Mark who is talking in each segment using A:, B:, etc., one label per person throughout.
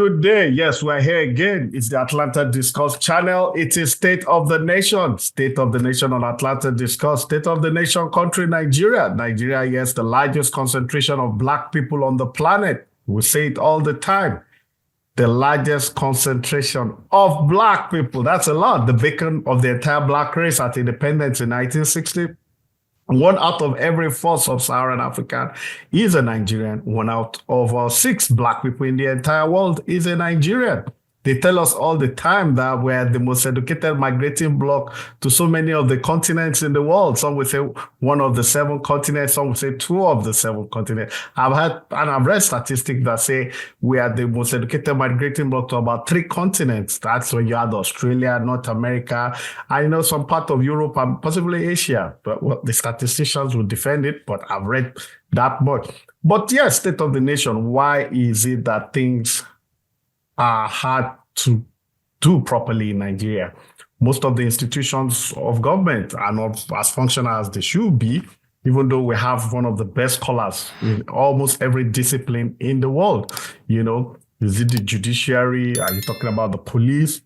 A: good day. Yes, we're here again. It's the Atlanta Discuss channel. It is State of the Nation. State of the Nation on Atlanta Discuss. State of the Nation country, Nigeria. Nigeria, yes, the largest concentration of Black people on the planet. We say it all the time. The largest concentration of Black people. That's a lot. The beacon of the entire Black race at independence in 1960. 1 out of every 4 sub-Saharan African is a Nigerian. 1 out of 6 Black people in the entire world is a Nigerian. They tell us all the time that we're the most educated migrating bloc to so many of the continents in the world. Some will say 1 of the 7 continents, some will say 2 of the 7 continents. I've read statistics that say we are the most educated migrating bloc to about 3 continents. That's when you add Australia, North America, and some part of Europe and possibly Asia. But the statisticians will defend it, but I've read that much. But yes, State of the Nation, why is it that things are hard to do properly in Nigeria? Most of the institutions of government are not as functional as they should be, even though we have one of the best scholars in almost every discipline in the world. Is it the judiciary? Are you talking about the police?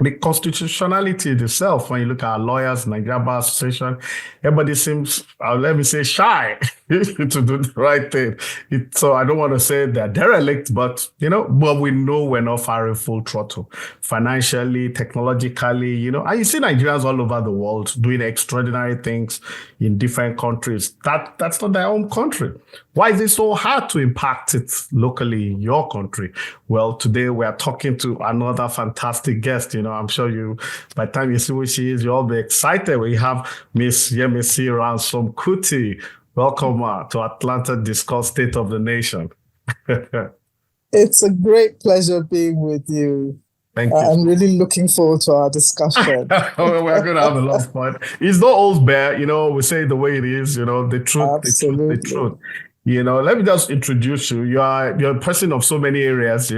A: The constitutionality itself, when you look at our lawyers, Nigeria Bar Association, everybody seems, let me say, shy to do the right thing. So I don't want to say they're derelict, but we know we're not firing full throttle. Financially, technologically, and you see Nigerians all over the world doing extraordinary things in different countries. That's not their own country. Why is it so hard to impact it locally in your country? Well, today we are talking to another fantastic guest. I'm sure by the time you see who she is, you'll all be excited. We have Miss Yemisi Ransome Kuti. Welcome to Atlanta Discuss State of the Nation.
B: It's a great pleasure being with you.
A: Thank you.
B: I'm really looking forward to our discussion.
A: We're going to have a lot of fun. It's not old bear, we say it the way it is, the truth,
B: Absolutely.
A: the truth. Let me just introduce you. You're a person of so many areas,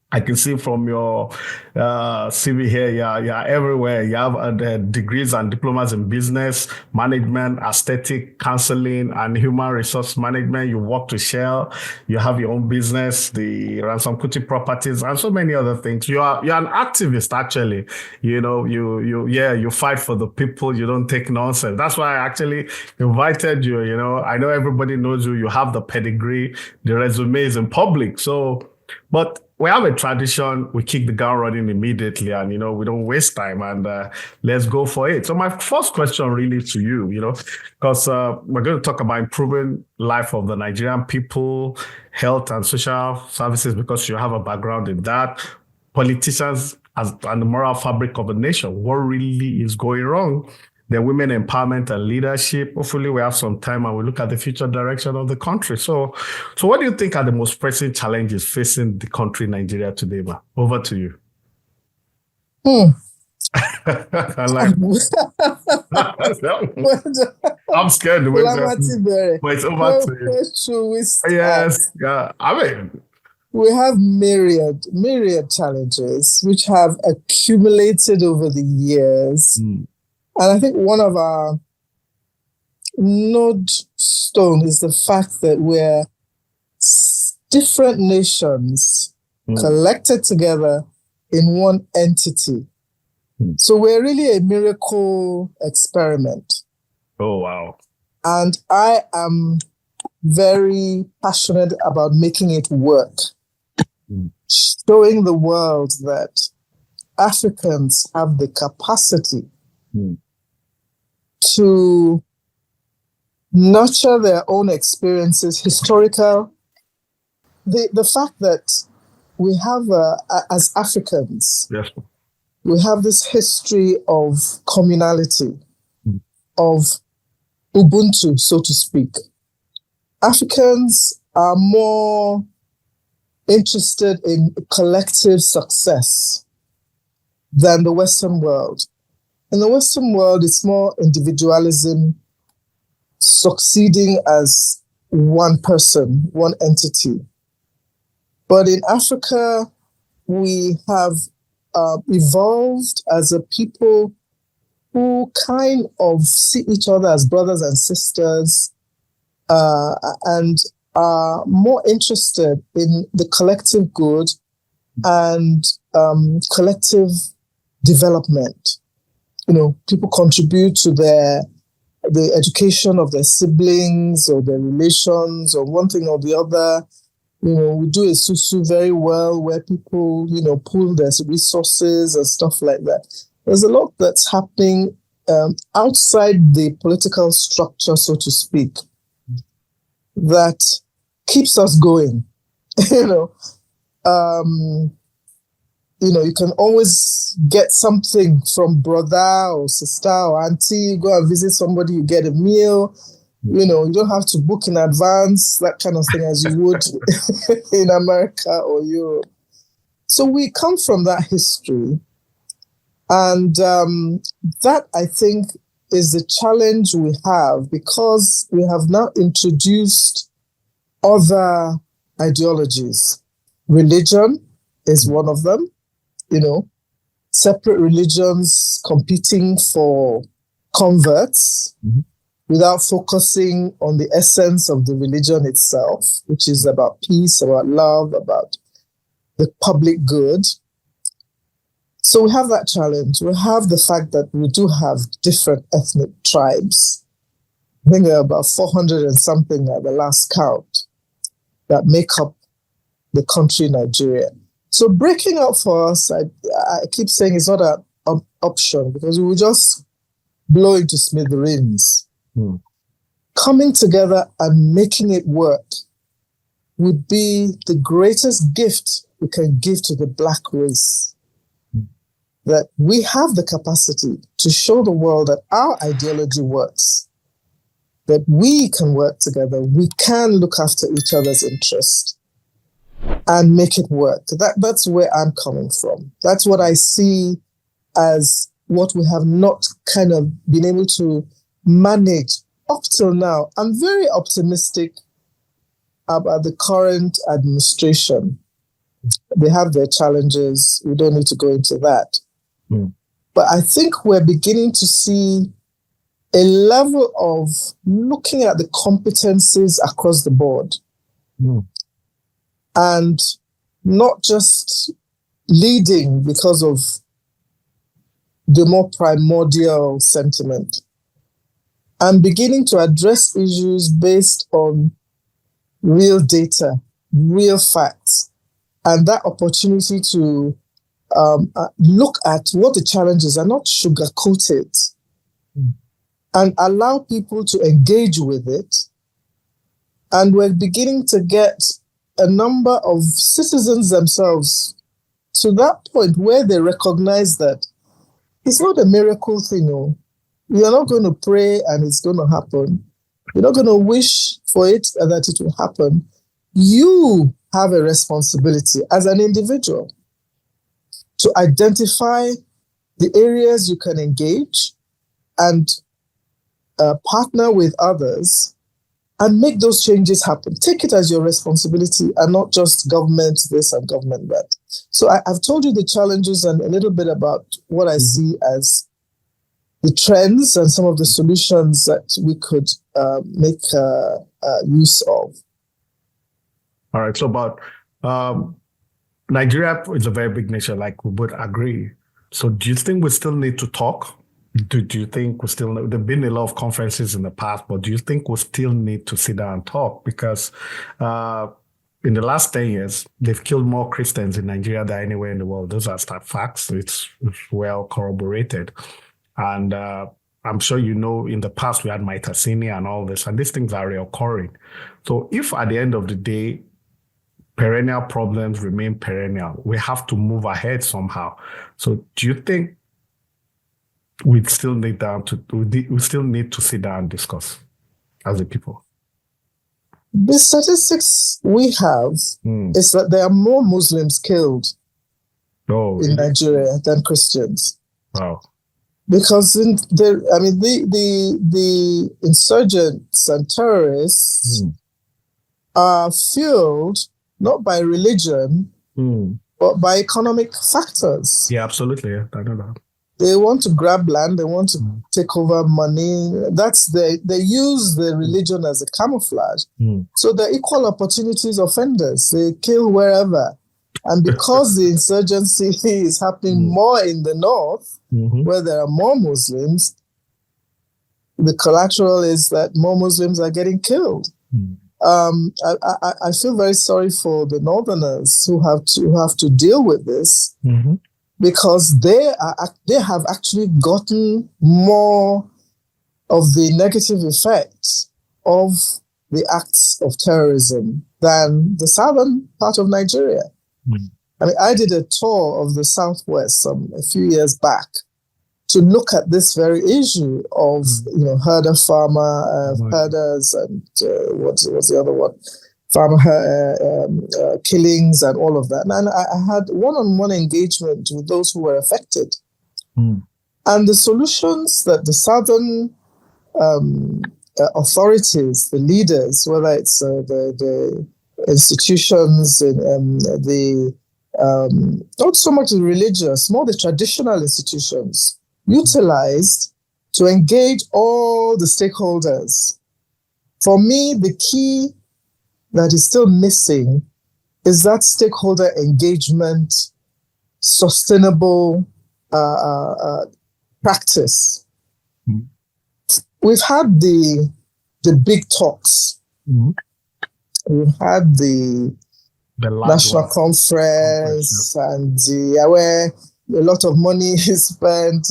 A: I can see from your CV here, you're everywhere. You have degrees and diplomas in business, management, aesthetic, counseling, and human resource management. You work to Shell. You have your own business, the Ransome Kuti properties, and so many other things. You're an activist, actually. You fight for the people. You don't take nonsense. That's why I actually invited you. I know everybody knows you. You have the pedigree. The resume is in public. But we have a tradition, we kick the ground running immediately and, we don't waste time and let's go for it. So my first question really to you, because we're going to talk about improving life of the Nigerian people, health and social services, because you have a background in that, politicians and the moral fabric of the nation. What really is going wrong? The women empowerment and leadership. Hopefully we have some time and we look at the future direction of the country. So what do you think are the most pressing challenges facing the country, Nigeria, today, ma? Over to you. I'm scared. But it's over to you.
B: Should we start?
A: Yes. Yeah.
B: We have myriad challenges which have accumulated over the years. And I think one of our node stone is the fact that we're different nations collected together in one entity. So we're really a miracle experiment.
A: Oh, wow.
B: And I am very passionate about making it work, showing the world that Africans have the capacity to nurture their own experiences, historical. The fact that we have, as Africans,
A: yes,
B: we have this history of communality, of Ubuntu, so to speak. Africans are more interested in collective success than the Western world. In the Western world, it's more individualism, succeeding as one person, one entity. But in Africa, we have evolved as a people who kind of see each other as brothers and sisters and are more interested in the collective good and collective development. People contribute to the education of their siblings or their relations or one thing or the other. We do a susu very well where people, pool their resources and stuff like that. There's a lot that's happening outside the political structure, so to speak, that keeps us going. You can always get something from brother or sister or auntie. You go and visit somebody, you get a meal. You don't have to book in advance, that kind of thing, as you would in America or Europe. So we come from that history. And that, I think, is the challenge we have, because we have now introduced other ideologies. Religion is one of them, separate religions competing for converts. Mm-hmm. Without focusing on the essence of the religion itself, which is about peace, about love, about the public good. So we have that challenge. We have the fact that we do have different ethnic tribes. I think there are about 400 and something at the last count that make up the country Nigeria. So breaking up for us, I keep saying it's not an option, because we will just blow into smithereens. Coming together and making it work would be the greatest gift we can give to the Black race. That we have the capacity to show the world that our ideology works, that we can work together, we can look after each other's interests and make it work. That's where I'm coming from. That's what I see as what we have not kind of been able to manage up till now. I'm very optimistic about the current administration. They have their challenges. We don't need to go into that. But I think we're beginning to see a level of looking at the competencies across the board and not just leading because of the more primordial sentiment. I'm beginning to address issues based on real data, real facts, and that opportunity to look at what the challenges are, not sugarcoat it, and allow people to engage with it. And we're beginning to get a number of citizens themselves to that point where they recognize that it's not a miracle thing. You're not going to pray and it's going to happen. You're not going to wish for it and that it will happen. You have a responsibility as an individual to identify the areas you can engage and partner with others and make those changes happen. Take it as your responsibility and not just government this and government that. So I've told you the challenges and a little bit about what I see as the trends and some of the solutions that we could make use of.
A: All right. So about Nigeria is a very big nation, like we both agree. So do you think we still need to talk? Do you think we still, there've been a lot of conferences in the past, but do you think we still need to sit down and talk? Because in the last 10 years, they've killed more Christians in Nigeria than anywhere in the world. Those are facts. It's well corroborated. And I'm sure in the past we had Maitasini and all this, and these things are reoccurring. So if at the end of the day, perennial problems remain perennial, we have to move ahead somehow. So do you think we still need to sit down and discuss as a people?
B: The statistics we have is that there are more Muslims killed in Nigeria than Christians.
A: Wow.
B: Because the insurgents and terrorists are fueled not by religion, but by economic factors.
A: Yeah, absolutely. Yeah, I know that.
B: They want to grab land. They want to take over money. They use the religion as a camouflage. So they're equal opportunities offenders. They kill wherever. And because the insurgency is happening more in the north, where there are more Muslims, the collateral is that more Muslims are getting killed. I feel very sorry for the Northerners who have to deal with this, because they have actually gotten more of the negative effects of the acts of terrorism than the southern part of Nigeria. I mean, I did a tour of the Southwest a few years back to look at this very issue of herders and what's the other one, farmer killings and all of that. And I had one-on-one engagement with those who were affected, and the solutions that the southern authorities, the leaders, whether it's the institutions, not so much the religious, more the traditional institutions, utilized to engage all the stakeholders. For me, the key that is still missing is that stakeholder engagement, sustainable practice. We've had the big talks. We've had the national conference and where a lot of money is spent.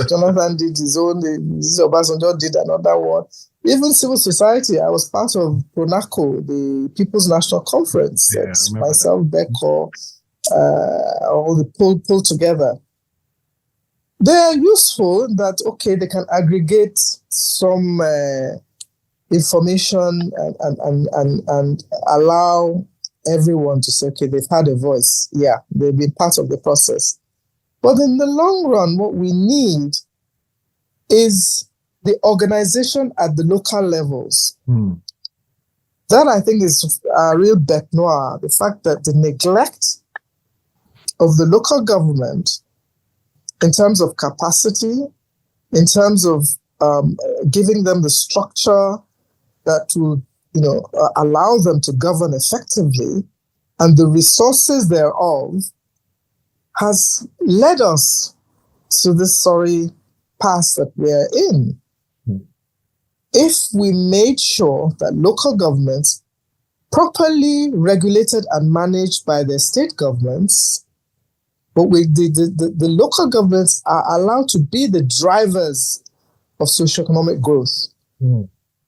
B: Jonathan did his own, Obasanjo did another one. Even civil society, I was part of PRONACO, the People's National Conference.
A: Yeah,
B: myself, Beko, all the pulled together. They are useful in that, okay, they can aggregate some information and allow everyone to say, okay, they've had a voice. Yeah, they've been part of the process. But in the long run, what we need is the organization at the local levels. That, I think, is a real bête noire. The fact that the neglect of the local government in terms of capacity, in terms of giving them the structure that will, allow them to govern effectively, and the resources thereof, has led us to this sorry path that we are in. If we made sure that local governments, properly regulated and managed by their state governments, but the local governments are allowed to be the drivers of socioeconomic growth,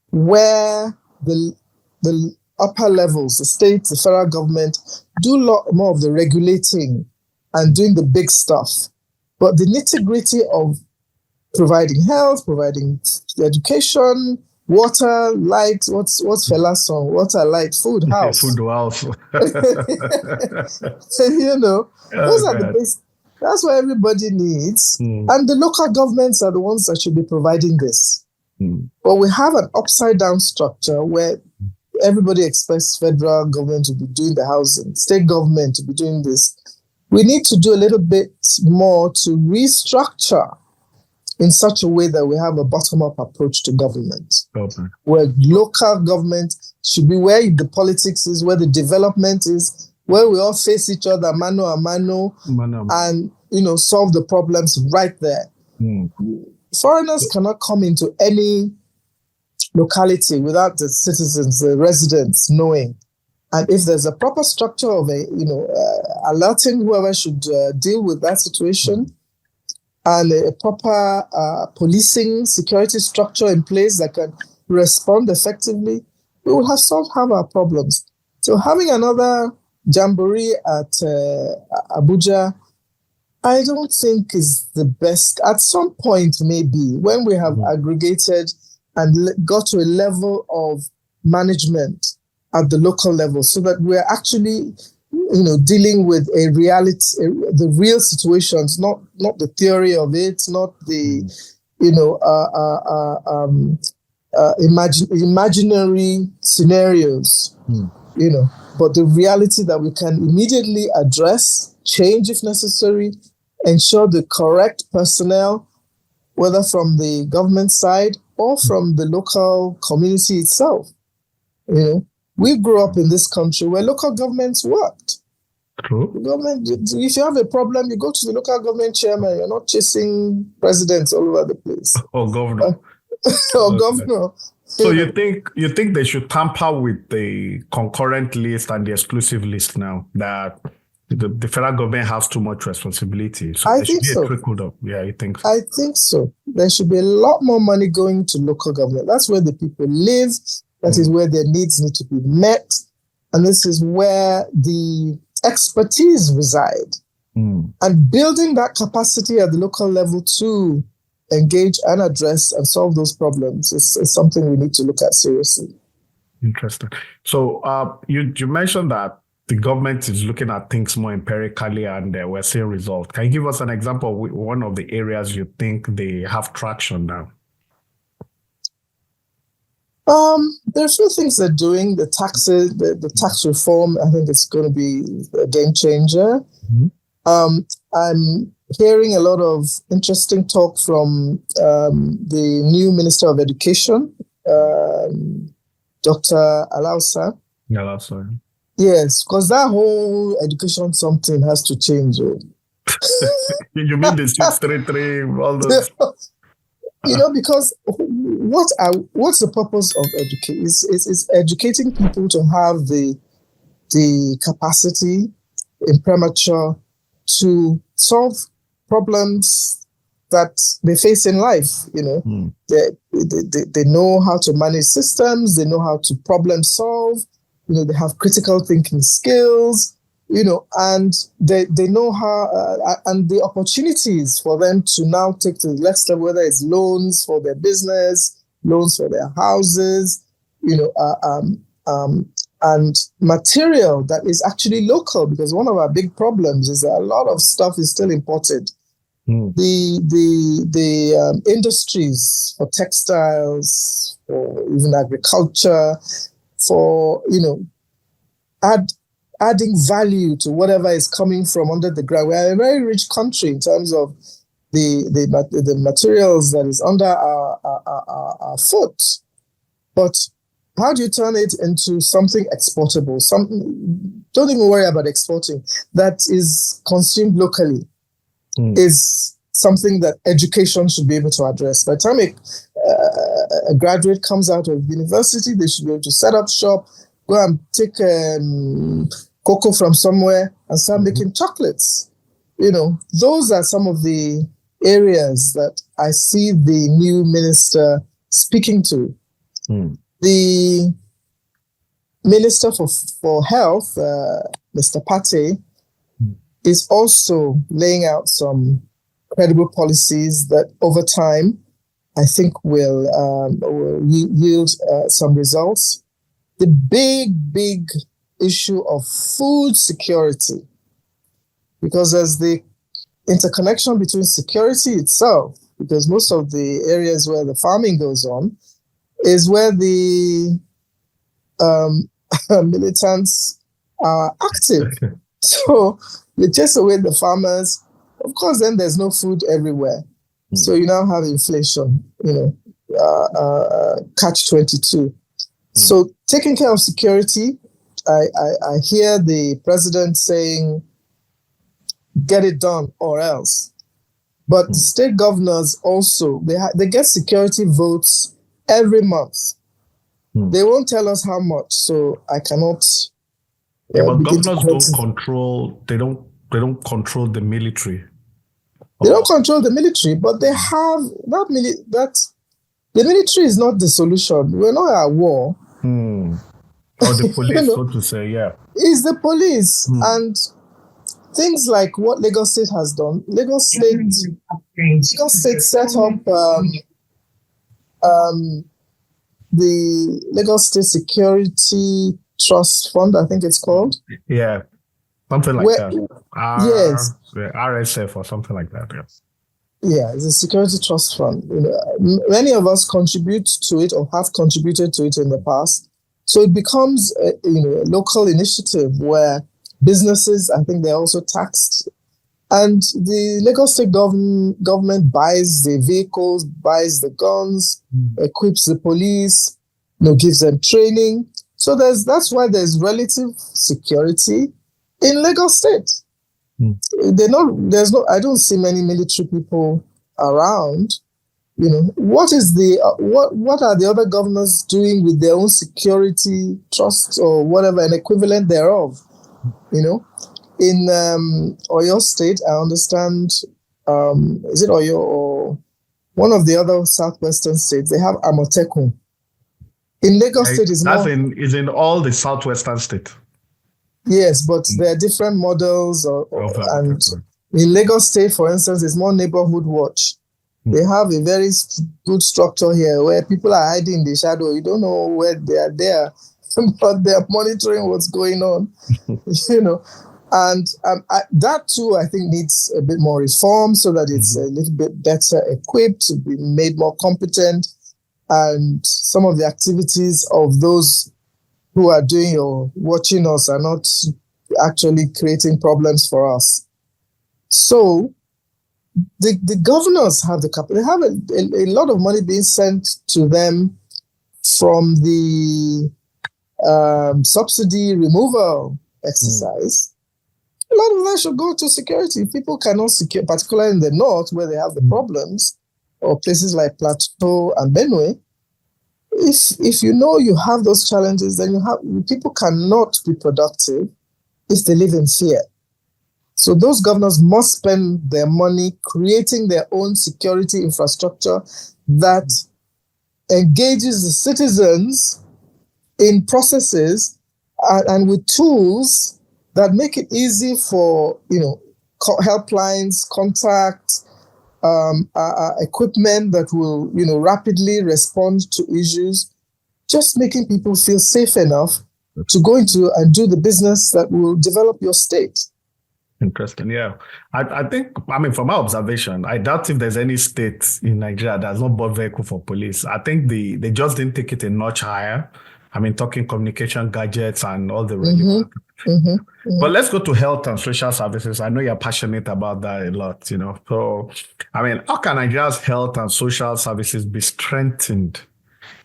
B: where the upper levels, the state, the federal government, do a lot more of the regulating and doing the big stuff. But the nitty-gritty of providing health, providing education, water, light, what's Fela's song? Water, light, food, house.
A: Food, house.
B: Those are the basics. That's what everybody needs. And the local governments are the ones that should be providing this. But we have an upside-down structure where everybody expects federal government to be doing the housing, state government to be doing this. We need to do a little bit more to restructure in such a way that we have a bottom-up approach to government, where local government should be where the politics is, where the development is, where we all face each other mano a mano, and solve the problems right there. Foreigners cannot come into any locality without the citizens, the residents knowing. And if there's a proper structure of alerting whoever should deal with that situation, and a proper policing security structure in place that can respond effectively, we will have solved half our problems. So having another jamboree at Abuja, I don't think is the best. At some point, maybe, when we have aggregated and got to a level of management at the local level, so that we're actually, dealing with a reality, the real situations, not the theory of it, not the, imaginary scenarios, but the reality that we can immediately address, change if necessary, ensure the correct personnel, whether from the government side or from the local community itself. We grew up in this country where local governments worked.
A: True.
B: The government, if you have a problem, you go to the local government chairman. You're not chasing presidents all over the place
A: Or governor.
B: or
A: Okay.
B: governor.
A: So
B: You
A: you think they should tamper with the concurrent list and the exclusive list now, that the federal government has too much responsibility? So
B: I
A: there should
B: think
A: be a
B: so.
A: trickle up. Yeah, you think so?
B: I think so. There should be a lot more money going to local government. That's where the people live. That is where their needs need to be met. And this is where the expertise reside. And building that capacity at the local level to engage and address and solve those problems is something we need to look at seriously.
A: Interesting. So you mentioned that the government is looking at things more empirically and we're seeing results. Can you give us an example of one of the areas you think they have traction now?
B: There are a few things they're doing. The taxes, the tax reform, I think it's going to be a game changer. I'm hearing a lot of interesting talk from the new Minister of Education, Dr. Alausa.
A: Yeah, that's right.
B: Yes, because that whole education something has to change.
A: You mean the 633, all those?
B: Because what's the purpose of education? Is educating people to have the capacity in premature to solve problems that they face in life. They know how to manage systems. They know how to problem solve. They have critical thinking skills. And they know how and the opportunities for them to now take to the next level, whether it's loans for their business, loans for their houses, and material that is actually local, because one of our big problems is that a lot of stuff is still imported. The industries for textiles, for even agriculture, for adding value to whatever is coming from under the ground. We are a very rich country in terms of the materials that is under our foot, but how do you turn it into something exportable? Don't even worry about exporting. That is consumed locally is something that education should be able to address. By the time a graduate comes out of university, they should be able to set up shop, go and take cocoa from somewhere and start making chocolates. Those are some of the areas that I see the new minister speaking to. The Minister for Health, Mr. Pate, is also laying out some credible policies that over time, I think will yield some results. The big issue of food security, because there's the interconnection between security itself, because most of the areas where the farming goes on is where the militants are active. So they chase away the farmers. Of course, then there's no food everywhere. So you now have inflation, catch-22. So taking care of security, I hear the president saying, get it done or else. But state governors also, they get security votes every month. They won't tell us how much, so I cannot.
A: But governors don't control. They don't control the military.
B: They don't control the military, but they have that. The military is not the solution. We're not at war.
A: Or the police, so to say, yeah.
B: It's the police and things like what Lagos State has done. Lagos State set up the Lagos State Security Trust Fund, I think it's called.
A: Yeah, something like that.
B: Yes.
A: RSF or something like that, yes.
B: Yeah, it's a security trust fund. Many of us contribute to it or have contributed to it in the past. So it becomes a local initiative where businesses, I think they're also taxed. And the Lagos State government buys the vehicles, buys the guns, equips the police, gives them training. So that's why there's relative security in Lagos State. I don't see many military people around. What are the other governors doing with their own security trust or whatever, an equivalent thereof? In Oyo State, I understand, is it Oyo or one of the other southwestern states, they have Amotekun. In Lagos State is more...
A: is in all the southwestern states.
B: Yes, but there are different models. And in Lagos State, for instance, it's more neighborhood watch. They have a very good structure here where people are hiding in the shadow. You don't know where they are there, but they are monitoring what's going on. And that too, I think, needs a bit more reform so that it's a little bit better equipped to be made more competent. And some of the activities of those who are doing or watching us are not actually creating problems for us. So the governors have the capital. They have a lot of money being sent to them from the subsidy removal exercise. A lot of that should go to security. People cannot secure, particularly in the north where they have the problems, or places like Plateau and Benue. If you have those challenges, then people cannot be productive if they live in fear. So those governors must spend their money creating their own security infrastructure that engages the citizens in processes and with tools that make it easy for helplines, contact, equipment that will rapidly respond to issues, just making people feel safe enough to go into and do the business that will develop your state.
A: Interesting. Yeah. I think, from my observation, I doubt if there's any state in Nigeria that has not bought vehicle for police. I think they just didn't take it a notch higher. Talking communication gadgets and all the relevant. But let's go to health and social services. I know you're passionate about that a lot, So, how can Nigeria's health and social services be strengthened,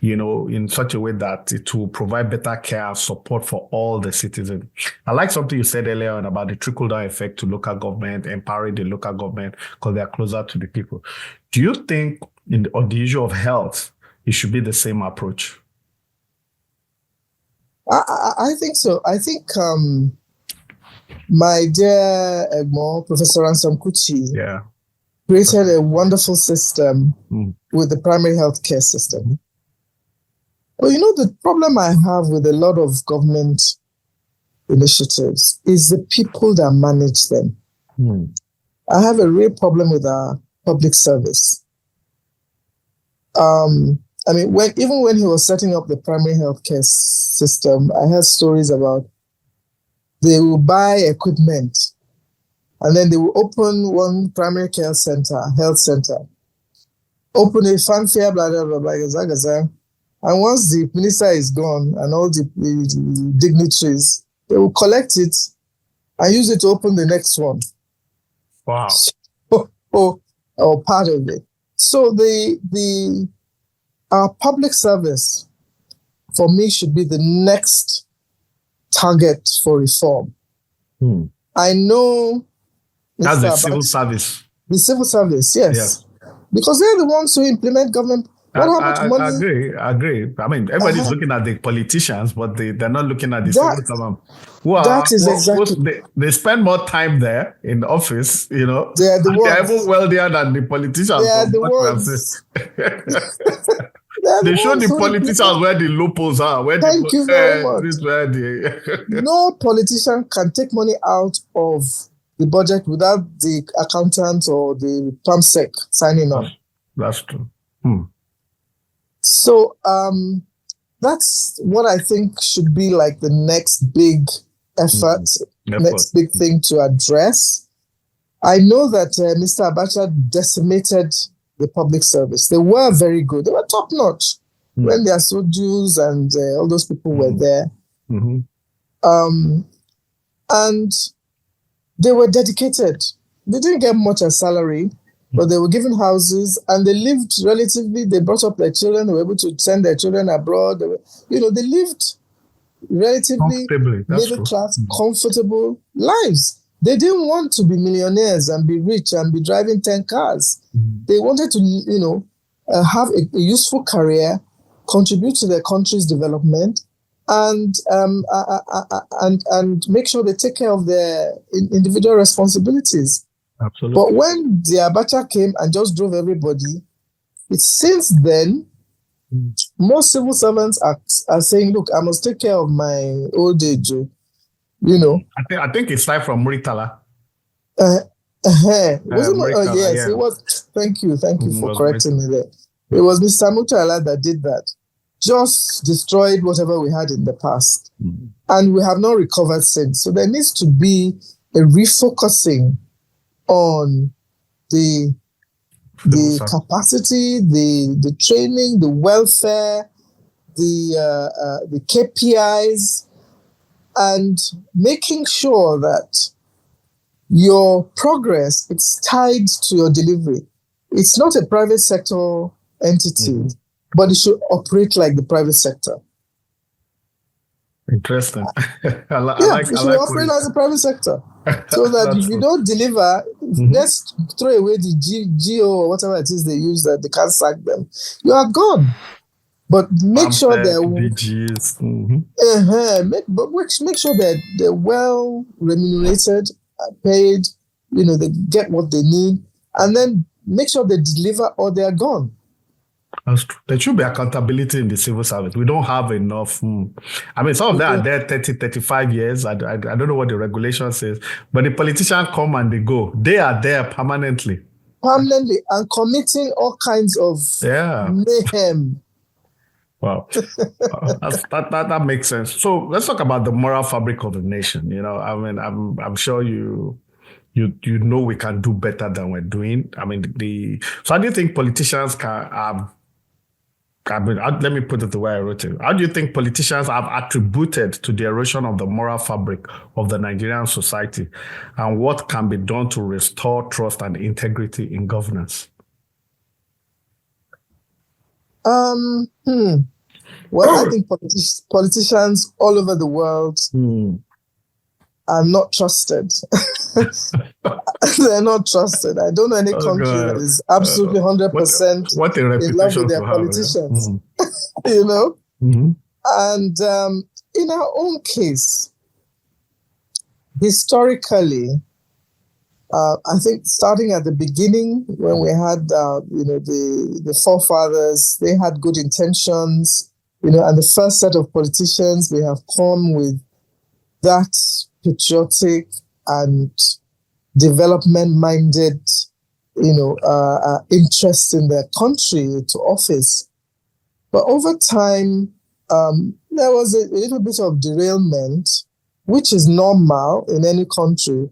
A: in such a way that it will provide better care and support for all the citizens? I like something you said earlier on about the trickle-down effect to local government, empowering the local government because they are closer to the people. Do you think on the issue of health, it should be the same approach?
B: I think so. I think my dear Egmo, Professor Ransome Kuti, created a wonderful system with the primary health care system. But the problem I have with a lot of government initiatives is the people that manage them. I have a real problem with our public service. When he was setting up the primary healthcare system, I heard stories about they will buy equipment and then they will open one primary care center, health center, open a fanfare, blah, blah, blah, blah. And once the minister is gone and all the dignitaries, they will collect it and use it to open the next one.
A: Wow.
B: Or part of it. So our public service, for me, should be the next target for reform. I know...
A: That's the civil service.
B: The civil service, yes. Because they're the ones who implement government.
A: I agree. Everybody's looking at the politicians, but they're not looking at the civil servant. They spend more time there in the office, They're even wealthier than the politicians.
B: They are the ones.
A: They show the politicians where the loopholes are.
B: Thank you very much. No politician can take money out of the budget without the accountant or the PAMSEC signing on.
A: That's true.
B: So that's what I think should be like the next big effort, next big thing to address. I know that Mr. Abacha decimated the public service. They were very good. They were top notch when the Asojus and all those people were there. And they were dedicated. They didn't get much as salary, but they were given houses and they lived relatively. They brought up their children. They were able to send their children abroad. They lived relatively middle class, comfortable lives. They didn't want to be millionaires and be rich and be driving 10 cars. They wanted to, have a useful career, contribute to their country's development, and make sure they take care of their individual responsibilities.
A: Absolutely.
B: But when the Abacha came and just drove everybody, since then, most civil servants are saying, look, I must take care of my old age.
A: I think it's like from Muritala.
B: Yes,
A: yeah.
B: it was. Thank you for correcting me there. It was Mr. Murtala that did that. Just destroyed whatever we had in the past. And we have not recovered since. So there needs to be a refocusing on the capacity, the training, the welfare, the KPIs, and making sure that your progress is tied to your delivery. It's not a private sector entity, but it should operate like the private sector.
A: Interesting. It
B: should operate as a private sector. So that if you don't deliver, let's throw away the GO or whatever it is they use that they can't sack them. You are gone. But make sure they're
A: BGs.
B: Make sure that they're well remunerated, paid, they get what they need, and then make sure they deliver or they're gone.
A: There should be accountability in the civil service. We don't have enough. I mean, some of them are there 30, 35 years. I don't know what the regulation says, but the politicians come and they go. They are there permanently.
B: And committing all kinds of mayhem.
A: Wow. That makes sense. So let's talk about the moral fabric of the nation. I mean, I'm sure you know we can do better than we're doing. I mean, so how do you think politicians can let me put it the way I wrote it. How do you think politicians have attributed to the erosion of the moral fabric of the Nigerian society, and what can be done to restore trust and integrity in governance?
B: Well, I think politicians all over the world are not trusted. They're not trusted. I don't know any country that is absolutely 100%
A: what a
B: in love with their politicians. And in our own case, historically, I think starting at the beginning when we had, the forefathers, they had good intentions, and the first set of politicians, they have come with that patriotic and development-minded, interest in their country to office. But over time, there was a little bit of derailment, which is normal in any country.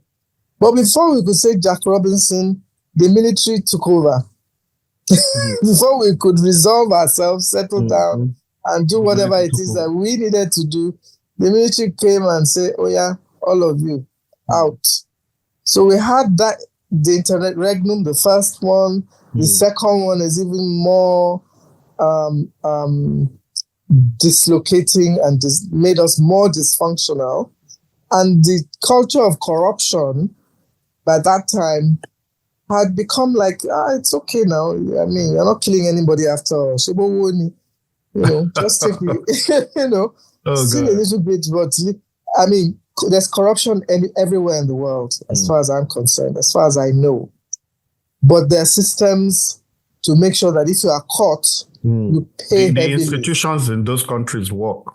B: But before we could say Jack Robinson, the military took over. Before we could resolve ourselves, settle down, and do whatever it is that we needed to do, the military came and said, oh yeah, all of you, out. So we had that, the interregnum, the first one. The second one is even more dislocating and made us more dysfunctional. And the culture of corruption by that time had become like, it's okay now. I mean, you're not killing anybody after all. Just take it, still a little bit, but I mean, there's corruption everywhere in the world, as far as I'm concerned, as far as I know. But there are systems to make sure that if you are caught, you pay
A: the
B: heavily.
A: Institutions in those countries work.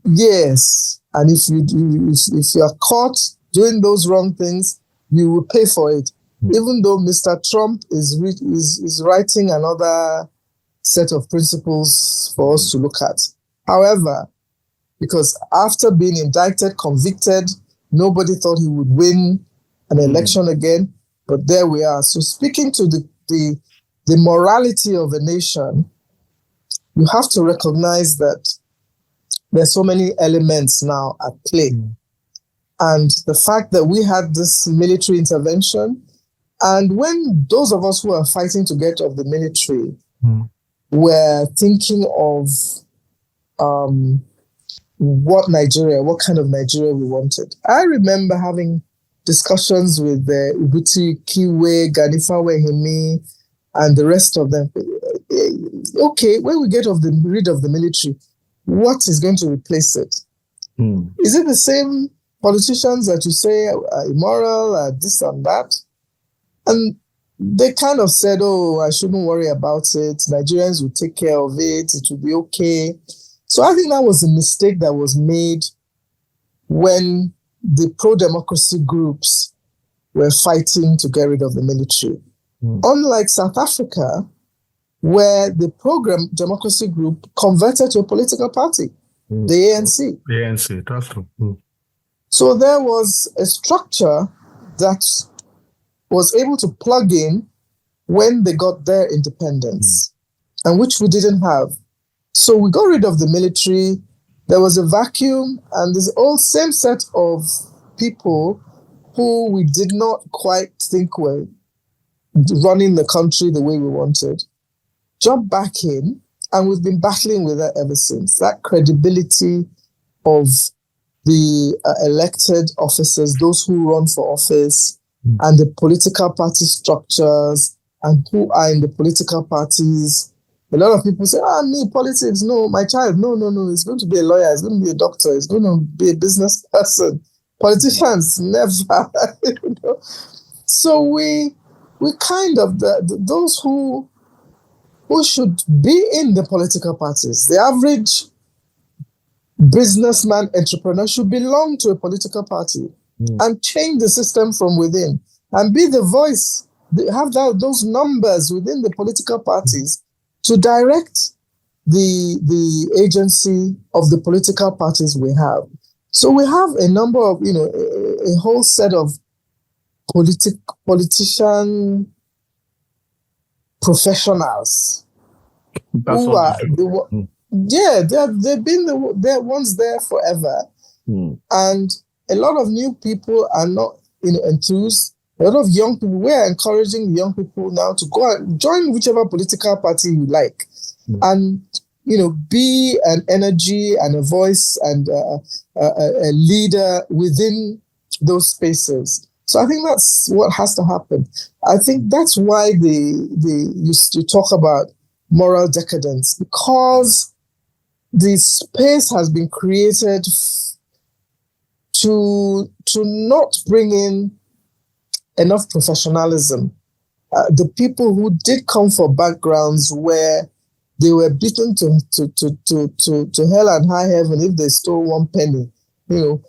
B: Yes. And if you are caught doing those wrong things, you will pay for it. Even though Mr. Trump is writing another set of principles for us to look at. However, because after being indicted, convicted, nobody thought he would win an election again. But there we are. So speaking to the morality of a nation, you have to recognize that there's so many elements now at play. And the fact that we had this military intervention, and when those of us who are fighting to get off the military were thinking of what kind of Nigeria we wanted. I remember having discussions with Kuti, Kiwe, Ganifawe, Hemi, and the rest of them. Okay, when we get rid of the military, what is going to replace it? Is it the same politicians that you say are immoral, this and that? And they kind of said, oh, I shouldn't worry about it. Nigerians will take care of it. It will be okay. So I think that was a mistake that was made when the pro-democracy groups were fighting to get rid of the military. Unlike South Africa, where the pro-democracy group converted to a political party, the ANC.
A: The ANC, that's true.
B: So there was a structure that was able to plug in when they got their independence, and which we didn't have. So we got rid of the military. There was a vacuum, and this all same set of people who we did not quite think were running the country the way we wanted, jumped back in, and we've been battling with that ever since. That credibility of the elected officers, those who run for office, and the political party structures, and who are in the political parties. A lot of people say, me, politics, no, my child, no, he's going to be a lawyer, he's going to be a doctor, he's going to be a business person. Politicians, never. You know? So we kind of, those who should be in the political parties, the average businessman, entrepreneur should belong to a political party and change the system from within and be the voice, have those numbers within the political parties to direct the agency of the political parties we have. So we have a number of, a whole set of politician professionals who are they've been the ones there forever, and a lot of new people are not enthused. A lot of young people, we are encouraging young people now to go and join whichever political party you like, and be an energy and a voice and a leader within those spaces. So I think that's what has to happen. I think that's why you talk about moral decadence, because the space has been created to not bring in enough professionalism. The people who did come from backgrounds where they were beaten to hell and high heaven if they stole one penny. You're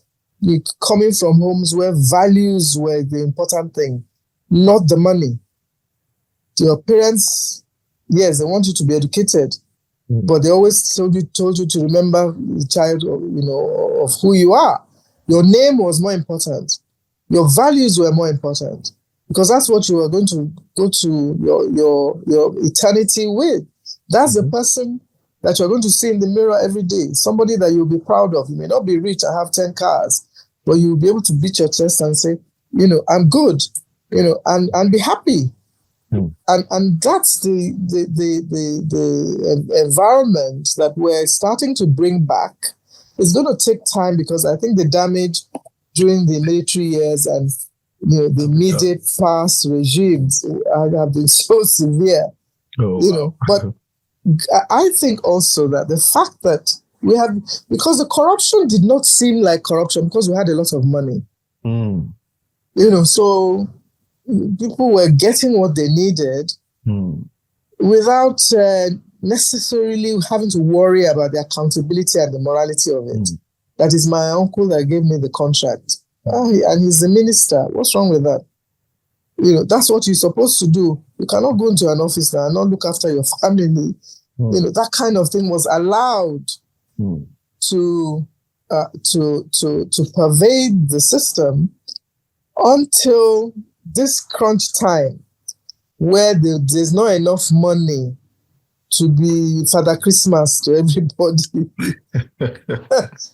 B: coming from homes where values were the important thing, not the money. Your parents, yes, they want you to be educated, but they always told you to remember the child, of who you are. Your name was more important. Your values were more important, because that's what you are going to go to your eternity with. That's the person that you're going to see in the mirror every day. Somebody that you'll be proud of. You may not be rich and have 10 cars, but you'll be able to beat your chest and say, I'm good, and be happy. And that's the environment that we're starting to bring back. It's going to take time, because I think the damage during the military years and the immediate past regimes have been so severe. But I think also that the fact that we have, because the corruption did not seem like corruption because we had a lot of money. So people were getting what they needed without necessarily having to worry about the accountability and the morality of it. That is my uncle that gave me the contract. And he's the minister. What's wrong with that? That's what you're supposed to do. You cannot go into an office now and not look after your family. That kind of thing was allowed to pervade the system until this crunch time, where there's not enough money to be Father Christmas to everybody.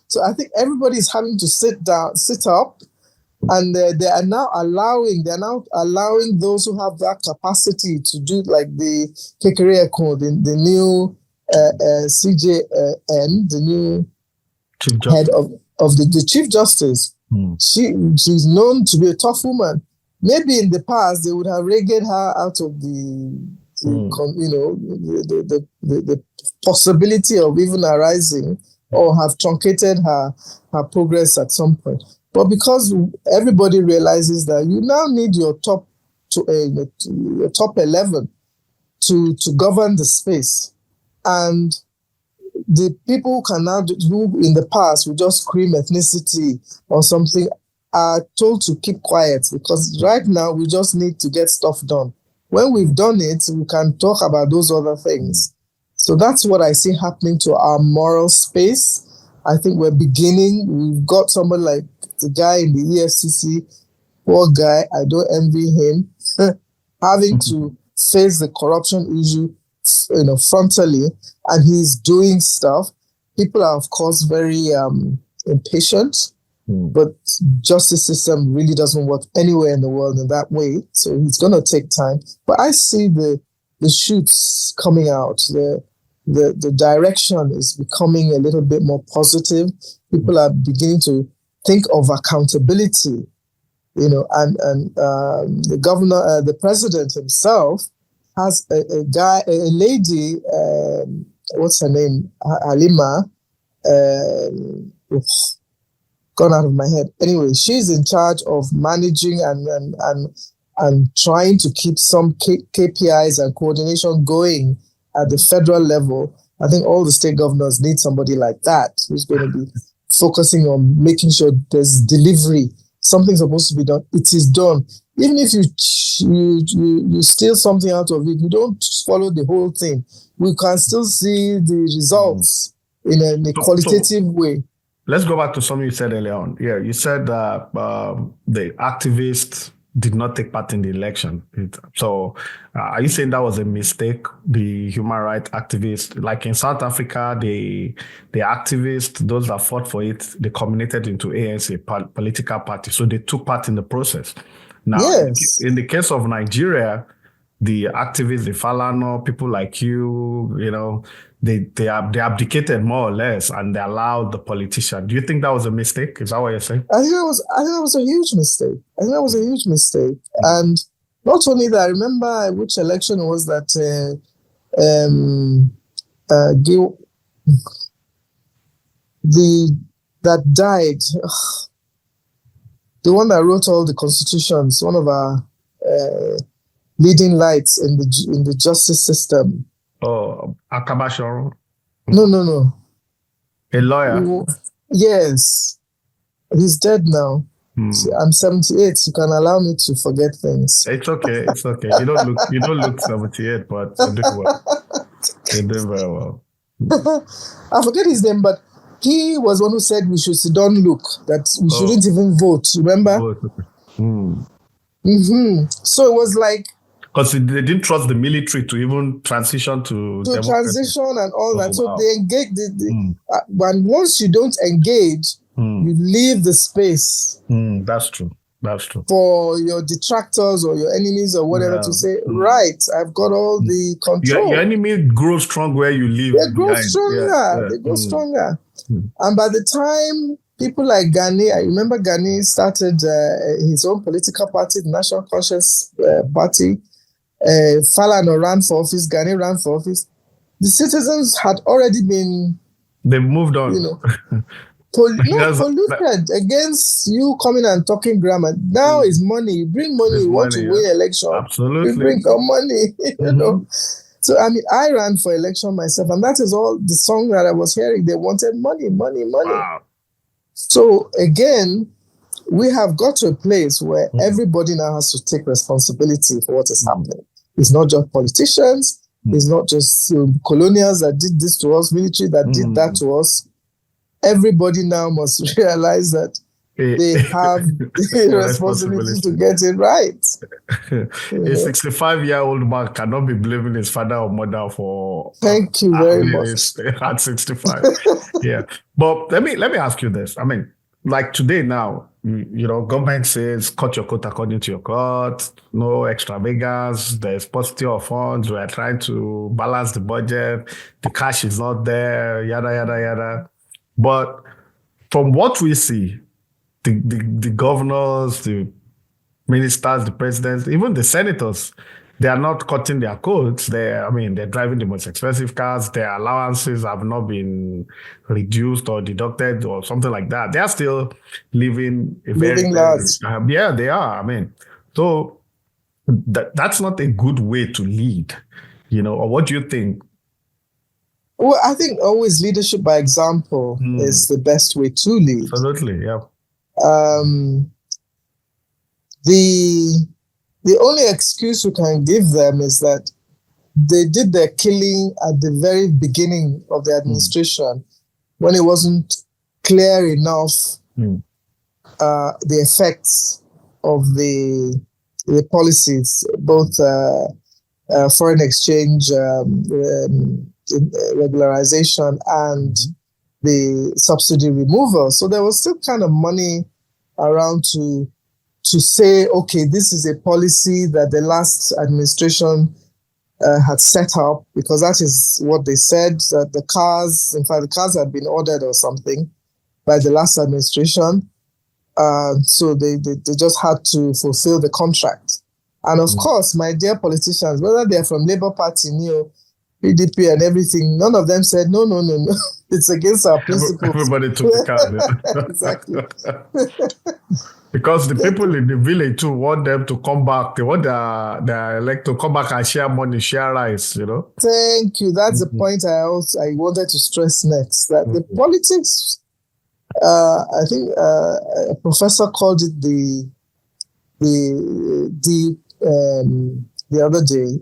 B: So I think everybody's having to sit up, and they are now allowing those who have that capacity to do, like the Kekere Code, the new CJN, the new head of the Chief Justice. She's known to be a tough woman. Maybe in the past they would have regged her out of the possibility of even arising, or have truncated her progress at some point. But because everybody realizes that you now need your top 11 to govern the space, and the people who can now who in the past would just scream ethnicity or something are told to keep quiet, because right now we just need to get stuff done. When we've done it, we can talk about those other things. So that's what I see happening to our moral space. I think we're beginning. We've got somebody like the guy in the EFCC, poor guy, I don't envy him, having to face the corruption issue, frontally, and he's doing stuff. People are, of course, very impatient, but justice system really doesn't work anywhere in the world in that way. So it's going to take time. But I see the shoots coming out. The direction is becoming a little bit more positive. People are beginning to think of accountability, and the governor, the president himself has a lady, what's her name? Halima, gone out of my head. Anyway, she's in charge of managing and trying to keep some KPIs and coordination going at the federal level. I think all the state governors need somebody like that who's going to be focusing on making sure there's delivery. Something's supposed to be done. It is done. Even if you steal something out of it, you don't follow the whole thing. We can still see the results in a qualitative way.
A: Let's go back to something you said earlier on. Yeah, you said that the activists did not take part in the election. So are you saying that was a mistake? The human rights activists, like in South Africa, the activists, those that fought for it, they culminated into ANC, political party. So they took part in the process. Now, yes. In the case of Nigeria, the activists, the Falana, people like you, they abdicated more or less, and they allowed the politician. Do you think that was a mistake? Is that what you're saying?
B: I think that was a huge mistake. And not only that, I remember which election it was that that died. The one that wrote all the constitutions, one of our leading lights in the justice system.
A: Oh, Akabashoro?
B: No.
A: A lawyer?
B: Yes. He's dead now. I'm 78. You can allow me to forget things.
A: It's okay. You don't look 78, but you're doing well. You're doing very well.
B: I forget his name, but he was one who said we should sit down look, that we shouldn't even vote. Remember? So it was like,
A: because they didn't trust the military to even transition to
B: transition and all that. So they engaged. And once you don't engage, you leave the space.
A: That's true.
B: For your detractors or your enemies or whatever to say, right, I've got all the control.
A: Your enemy grows strong where you live.
B: They grow stronger. They grow stronger. And by the time people like Gani, I remember Gani started his own political party, the National Conscious Party. Falana ran for office, Gani ran for office. The citizens had already been...
A: They've moved on.
B: Polluted against you coming and talking grammar. Now is money. You bring money, you want to win election.
A: Absolutely.
B: You bring some money, you know. So, I ran for election myself, and that is all the song that I was hearing. They wanted money. Wow. So, again, we have got to a place where everybody now has to take responsibility for what is happening. It's not just politicians. It's not just colonials that did this to us, military that did that to us. Everybody now must realize that they have the responsibility to get it right.
A: A 65-year-old man cannot be blaming his father or mother for...
B: Thank you very much.
A: At 65. Yeah. But let me ask you this. I mean, like today now, government says cut your coat according to your cut, no extravagance, there's paucity of funds, we are trying to balance the budget, the cash is not there, yada, yada, yada. But from what we see, the governors, the ministers, the presidents, even the senators, they are not cutting their coats. They're driving the most expensive cars. Their allowances have not been reduced or deducted or something like that. They are still living a very
B: large.
A: Yeah, they are. So that's not a good way to lead, or what do you think?
B: Well, I think always leadership by example is the best way to lead.
A: Absolutely, yeah.
B: The only excuse we can give them is that they did their killing at the very beginning of the administration when it wasn't clear enough the effects of the policies, both foreign exchange regularization and the subsidy removal. So there was still kind of money around to say, okay, this is a policy that the last administration had set up, because that is what they said, that the cars had been ordered or something by the last administration. So they just had to fulfill the contract. And of course, my dear politicians, whether they're from Labour Party, PDP and everything, none of them said, no. It's against our principles.
A: Everybody took the card.
B: Exactly.
A: Because the people in the village too want them to come back. They want their elect to come back and share money, share rice,
B: Thank you. That's the point I wanted to stress next. That the politics, I think a professor called it the other day,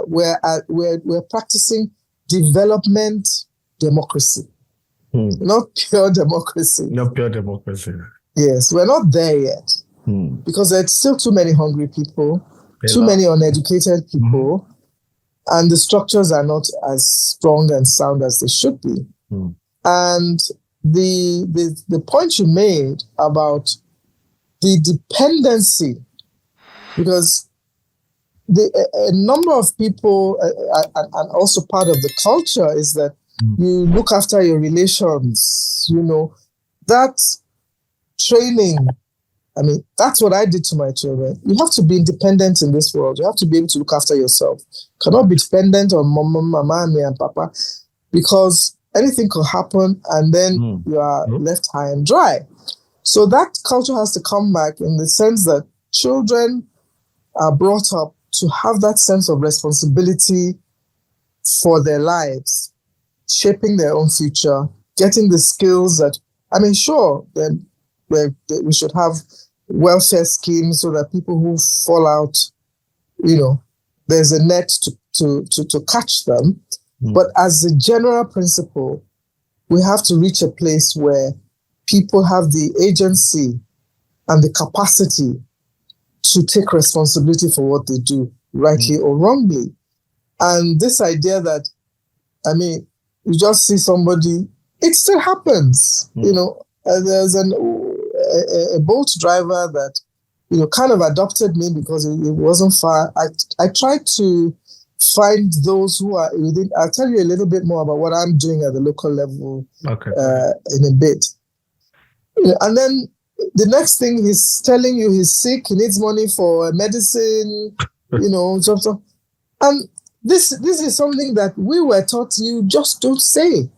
B: we're practicing development democracy, not pure democracy.
A: Not pure democracy.
B: Yes, we're not there yet because there's still too many hungry people, too many uneducated people, and the structures are not as strong and sound as they should be. And the point you made about the dependency, because a number of people, and also part of the culture, is that you look after your relations, that training. That's what I did to my children. You have to be independent in this world. You have to be able to look after yourself. You cannot be dependent on mama, me and papa, because anything could happen and then you are left high and dry. So that culture has to come back, in the sense that children are brought up to have that sense of responsibility for their lives, shaping their own future, getting the skills that, sure, then we should have welfare schemes so that people who fall out, there's a net to catch them. But as a general principle, we have to reach a place where people have the agency and the capacity to take responsibility for what they do, rightly or wrongly. And this idea that, you just see somebody, it still happens. There's a boat driver that, kind of adopted me because it wasn't far. I tried to find those who are within. I'll tell you a little bit more about what I'm doing at the local level in a bit. And then the next thing, he's telling you he's sick, he needs money for medicine, something. And this is something that we were taught you just don't say.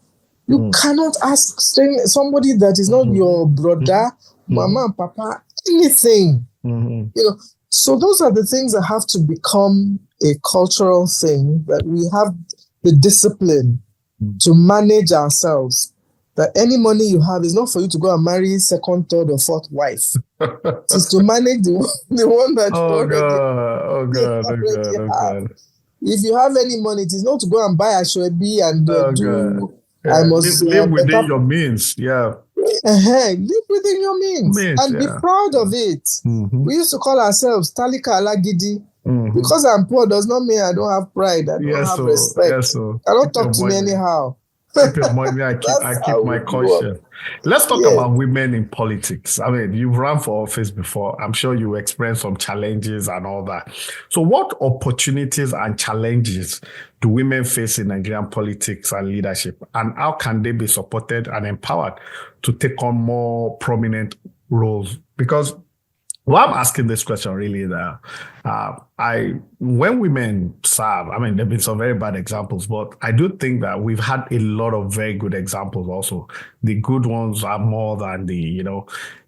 B: You cannot ask somebody that is not your brother, mama and papa, anything. So those are the things that have to become a cultural thing, that we have the discipline to manage ourselves. That any money you have is not for you to go and marry second, third, or fourth wife. It's to manage the one that you already have. If you have any money, it is not to go and buy a shoebi and do.
A: I must live within your means. Yeah.
B: Live within your means and be proud of it. We used to call ourselves Talika Alagidi. Because I'm poor does not mean I don't have pride. I don't have respect. I don't talk to me anyhow.
A: Keep your money. I keep my caution. Let's talk
B: Yeah.
A: about women in politics. I mean, you've run for office before. I'm sure you experienced some challenges and all that. So, what opportunities and challenges do women face in Nigerian politics and leadership? And how can they be supported and empowered to take on more prominent roles? Because well, I'm asking this question really that when women serve, I mean, there've been some very bad examples, but I do think that we've had a lot of very good examples also. The good ones are more than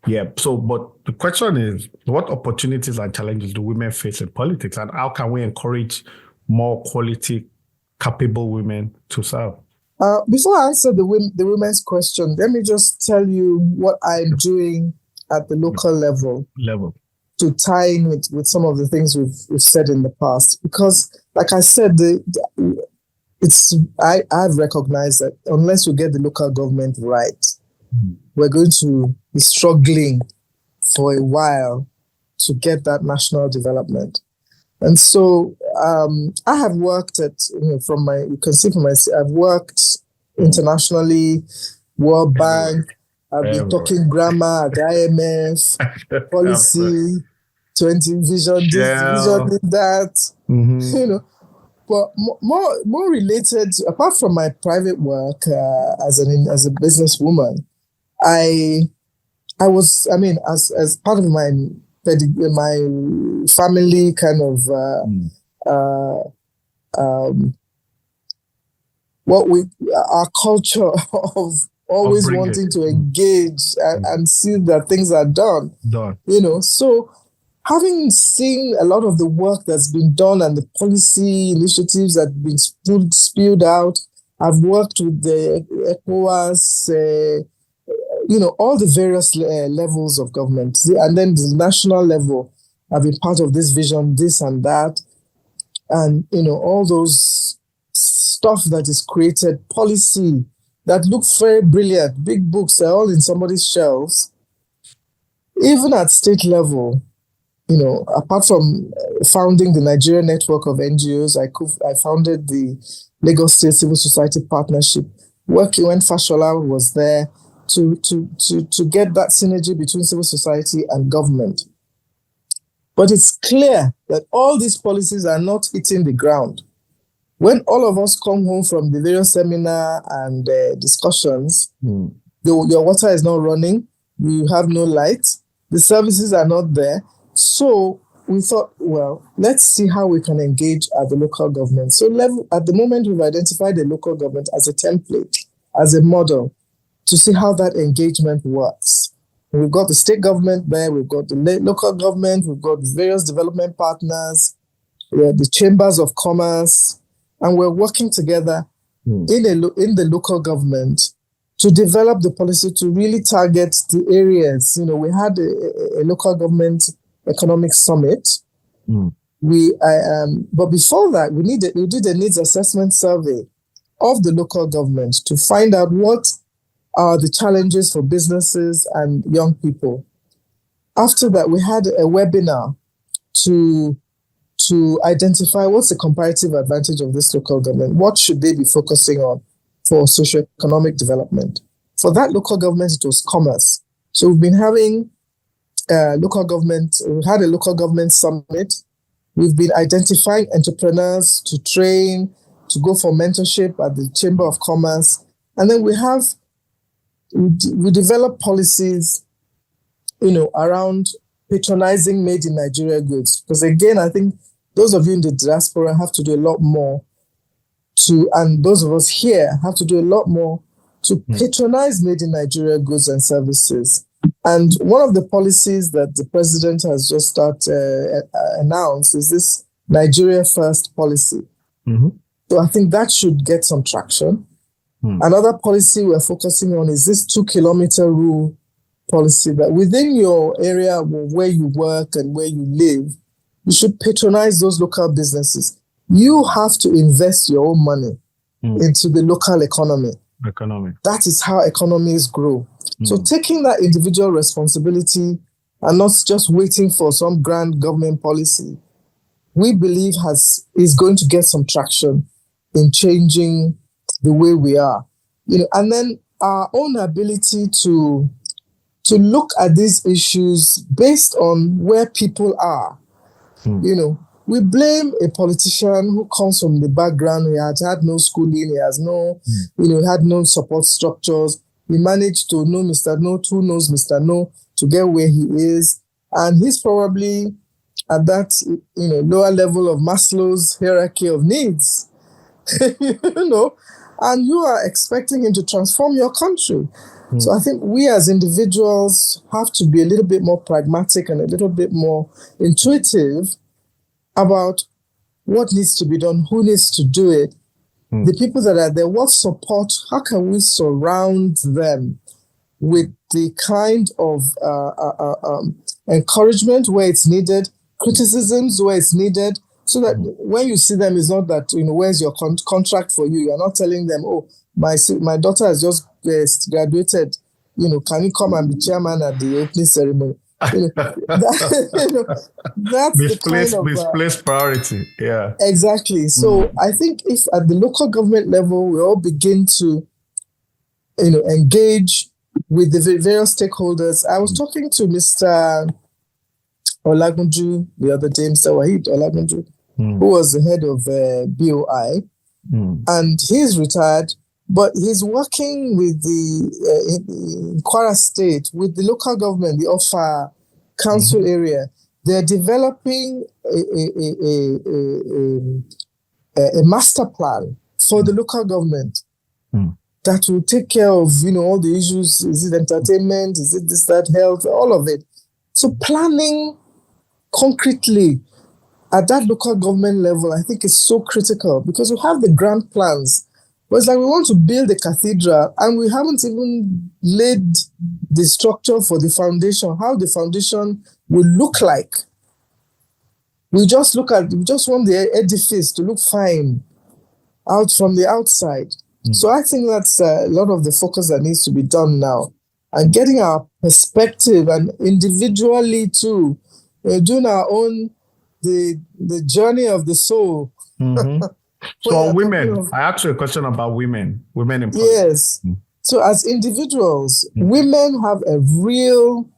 A: yeah. So, but the question is, what opportunities and challenges do women face in politics, and how can we encourage more quality, capable women to serve?
B: Before I answer the women's question, let me just tell you what I'm doing at the local level to tie in with some of the things we've said in the past. Because, like I said, I've recognized that unless we get the local government right, we're going to be struggling for a while to get that national development. And so I have worked you can see from I've worked internationally, World Bank. I've been talking grammar at IMF, policy, 20 vision, this vision, that, But more related, apart from my private work as a businesswoman, I was, as part of my family kind of our culture of always wanting to engage and see that things are done. So having seen a lot of the work that's been done and the policy initiatives that have been spewed out, I've worked with the ECOWAS, all the various levels of government. And then the national level, I've been part of this vision, this and that. And, all those stuff that is created, policy that looks very brilliant, big books, they're all in somebody's shelves. Even at state level, apart from founding the Nigerian network of NGOs, I founded the Lagos State Civil Society Partnership, working when Fashola was there to get that synergy between civil society and government. But it's clear that all these policies are not hitting the ground. When all of us come home from the various seminar and discussions, your water is not running, you have no light, the services are not there. So we thought, well, let's see how we can engage at the local government. So at the moment, we've identified the local government as a template, as a model, to see how that engagement works. We've got the state government there, we've got the local government, we've got various development partners, the chambers of commerce, and we're working together in the local government to develop the policy to really target the areas. We had a local government economic summit. But before that, we did a needs assessment survey of the local government to find out what are the challenges for businesses and young people. After that, we had a webinar to identify what's the comparative advantage of this local government. What should they be focusing on for socioeconomic development? For that local government, it was commerce. So we've been having we had a local government summit. We've been identifying entrepreneurs to train, to go for mentorship at the Chamber of Commerce. And then we develop policies, around patronizing made in Nigeria goods. Because again, I think those of you in the diaspora have to do a lot more and those of us here have to do a lot more to patronize made in Nigeria goods and services. And one of the policies that the president has just announced is this Nigeria First policy. So I think that should get some traction. Another policy we're focusing on is this 2-kilometer rule policy, that within your area where you work and where you live, you should patronize those local businesses. You have to invest your own money into the local economy. That is how economies grow. So taking that individual responsibility and not just waiting for some grand government policy, we believe is going to get some traction in changing the way we are. And then our own ability to look at these issues based on where people are. You know, we blame a politician who comes from the background. He had no schooling. He has no, had no support structures. He managed to know Mr. No, who knows Mr. No, to get where he is. And he's probably at that, lower level of Maslow's hierarchy of needs, and you are expecting him to transform your country. So I think we as individuals have to be a little bit more pragmatic and a little bit more intuitive about what needs to be done, who needs to do it, the people that are there, what support, how can we surround them with the kind of encouragement where it's needed, criticisms where it's needed, so that when you see them, it's not that, where's your contract for you? You're not telling them, oh, my daughter has just graduated, can you come and be chairman at the opening ceremony? That's
A: misplaced priority. Yeah,
B: exactly. So I think if at the local government level we all begin to engage with the various stakeholders. I was talking to Mr. Olagunju the other day, Mr. Wahid Olagunju, who was the head of BOI, and he's retired. But he's working with in Kwara State, with the local government, the Offa Council area. They're developing a master plan for the local government that will take care of, all the issues. Is it entertainment? Is it this, that, health? All of it. So planning concretely at that local government level, I think is so critical, because we have the grand plans. But it's like we want to build a cathedral and we haven't even laid the structure for the foundation, how the foundation will look like. We just want the edifice to look fine out from the outside. So I think that's a lot of the focus that needs to be done now. And getting our perspective, and individually too, doing our own, the journey of the soul.
A: So women, I asked you a question about women in politics.
B: Yes. So as individuals, women have a real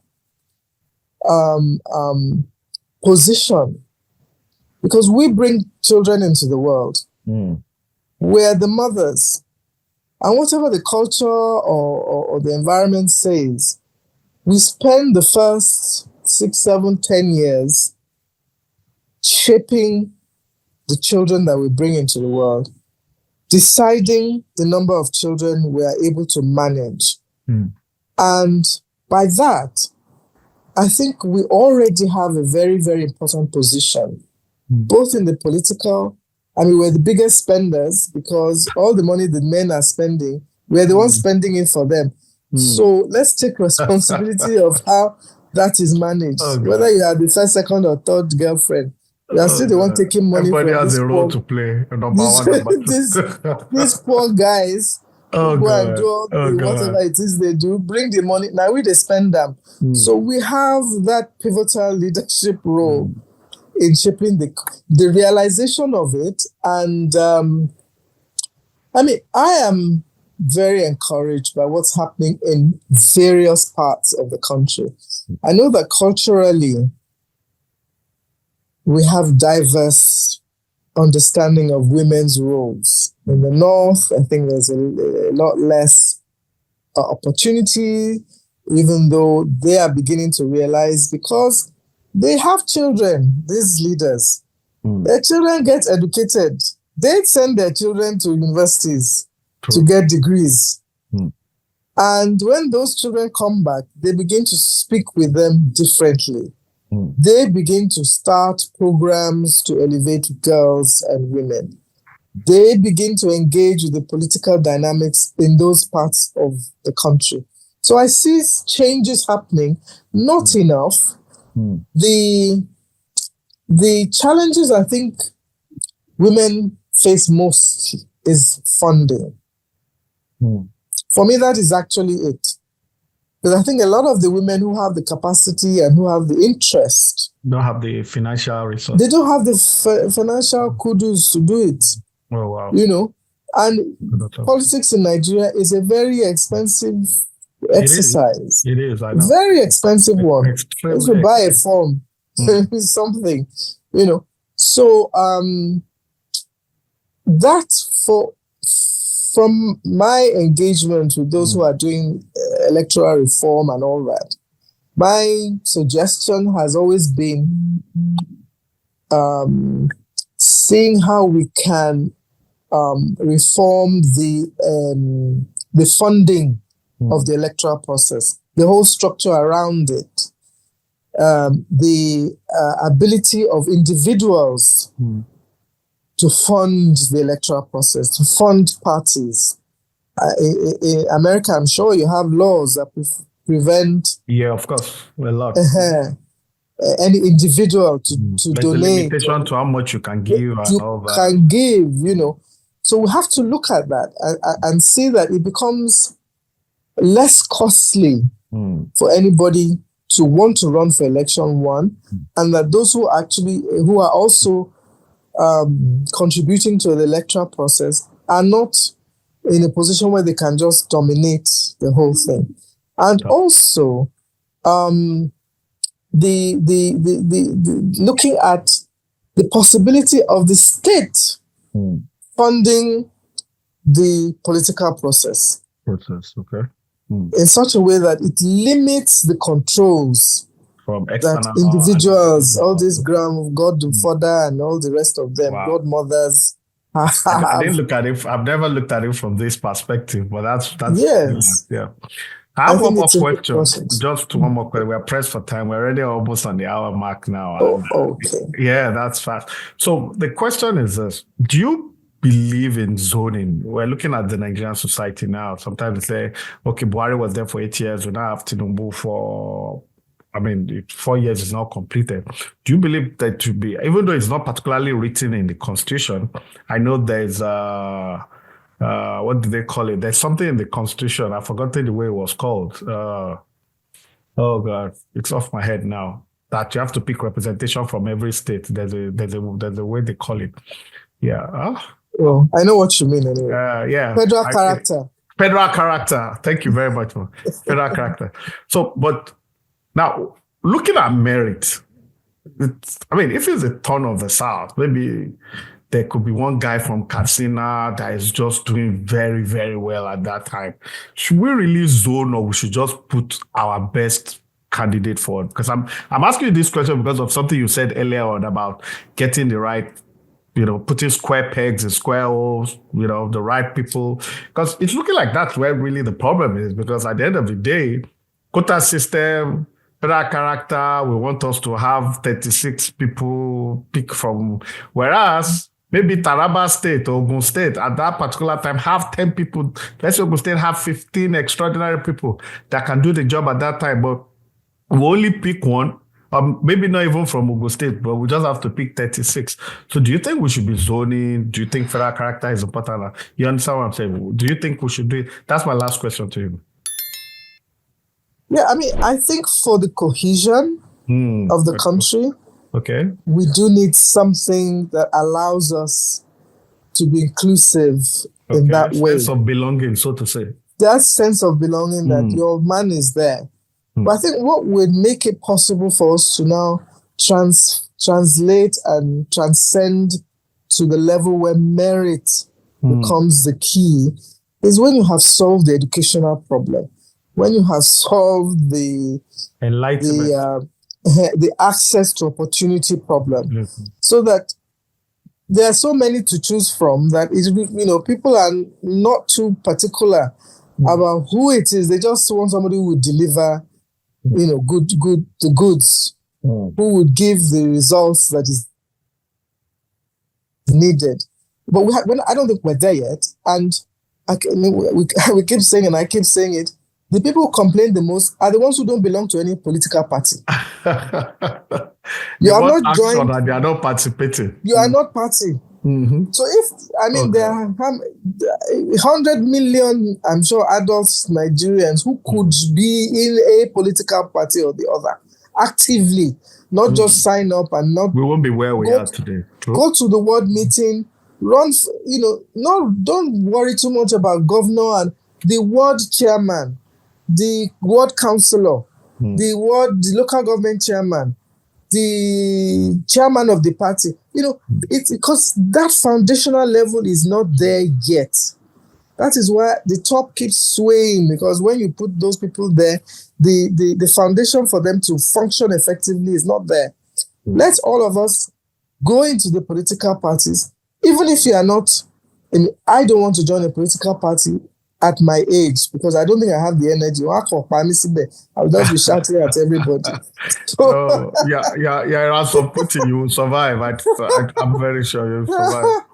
B: position, because we bring children into the world. We're the mothers. And whatever the culture or the environment says, we spend the first 6, 7, 10 years shaping the children that we bring into the world, deciding the number of children we are able to manage. And by that, I think we already have a very, very important position, both in the political. I mean, we're the biggest spenders, because all the money that men are spending, we're the ones spending it for them. So let's take responsibility of how that is managed. Whether you have the first, second, or third girlfriend, you are still the one taking money.
A: Everybody
B: from
A: has a role to play.
B: These poor guys who go and do all whatever it is they do, bring the money. Now they spend them. So we have that pivotal leadership role in shaping the realization of it. And I am very encouraged by what's happening in various parts of the country. I know that culturally, we have diverse understanding of women's roles. In the North, I think there's a lot less opportunity, even though they are beginning to realize, because they have children, these leaders. Their children get educated. They send their children to universities to get degrees. And when those children come back, they begin to speak with them differently. They begin to start programs to elevate girls and women. They begin to engage with the political dynamics in those parts of the country. So I see changes happening, not enough. The challenges I think women face most is funding. For me, that is actually it. Because I think a lot of the women who have the capacity and who have the interest
A: don't have the financial resources.
B: They don't have the financial kudos to do it.
A: Oh, wow.
B: And politics in Nigeria is a very expensive exercise.
A: It is, I know.
B: Very expensive one.
A: Extremely
B: You buy a form, something, So that from my engagement with those who are doing electoral reform and all that, my suggestion has always been seeing how we can reform the funding of the electoral process, the whole structure around it, the ability of individuals to fund the electoral process, to fund parties. In America, I'm sure you have laws that prevent.
A: Yeah, of course, a lot.
B: Any individual to
A: There's
B: donate.
A: a limitation to how much you can give and all that.
B: Can give, So we have to look at that and see that it becomes less costly for anybody to want to run for election one, and that those who are also contributing to the electoral process are not in a position where they can just dominate the whole thing. And also, the looking at the possibility of the state funding the political process.
A: Okay.
B: In such a way that it limits the controls
A: from
B: that individuals, all these godfather and all the rest of them, godmothers.
A: I didn't look at it. I've never looked at it from this perspective, but that's
B: yes.
A: Yeah. I have one more question. Just one more question. We're pressed for time. We're already almost on the hour mark now.
B: Okay.
A: Yeah, that's fast. So the question is this: do you believe in zoning? We're looking at the Nigerian society now. Sometimes they say, okay, Buhari was there for 8 years. We now have Tinubu for, 4 years is not completed. Do you believe that to be, even though it's not particularly written in the Constitution, I know there's what do they call it? There's something in the Constitution. I've forgotten the way it was called. Oh God, it's off my head now. That you have to pick representation from every state. There's a way they call it. Yeah.
B: Well, I know what you mean anyway.
A: Yeah.
B: Federal character.
A: Federal character. Thank you very much, man. Federal character. So, but now looking at merit, if it's a ton of the South, maybe there could be one guy from Katsina that is just doing very, very well at that time. Should we really zone, or we should just put our best candidate forward? Because I'm asking you this question because of something you said earlier on about getting the right, putting square pegs in square holes, the right people. Because it's looking like that's where really the problem is, because at the end of the day, quota system, federal character, we want us to have 36 people pick from, whereas maybe Taraba State or Ogun State at that particular time have 10 people. Let's say Ogun State have 15 extraordinary people that can do the job at that time, but we only pick one, maybe not even from Ogun State, but we just have to pick 36. So do you think we should be zoning? Do you think federal character is important? You understand what I'm saying? Do you think we should do it? That's my last question to you.
B: Yeah, I think for the cohesion of the country, we do need something that allows us to be inclusive in that way.
A: Sense of belonging, so to say.
B: That sense of belonging that your man is there. But I think what would make it possible for us to now translate and transcend to the level where merit becomes the key is when you have solved the educational problem, when you have solved the
A: enlightenment,
B: the access to opportunity problem, so that there are so many to choose from that people are not too particular about who it is. They just want somebody who would deliver, the goods, who would give the results that is needed. But I don't think we're there yet, and we keep saying, and I keep saying it. The people who complain the most are the ones who don't belong to any political party. You are not joined.
A: They are not participating.
B: You are not party. So if, there are 100 million, I'm sure, adults, Nigerians who could be in a political party or the other, actively, not just sign up and not...
A: We won't be where we are today.
B: Go to the ward meeting, run, don't worry too much about governor and the ward chairman, the ward councillor, the local government chairman, the chairman of the party. It's because that foundational level is not there yet. That is why the top keeps swaying, because when you put those people there, the foundation for them to function effectively is not there. Let all of us go into the political parties, even if you are not. I don't want to join a political party at my age because I don't think I have the energy. I'll just be shouting at everybody.
A: So, Ransome, Kuti, you will survive. I'm very sure you'll survive.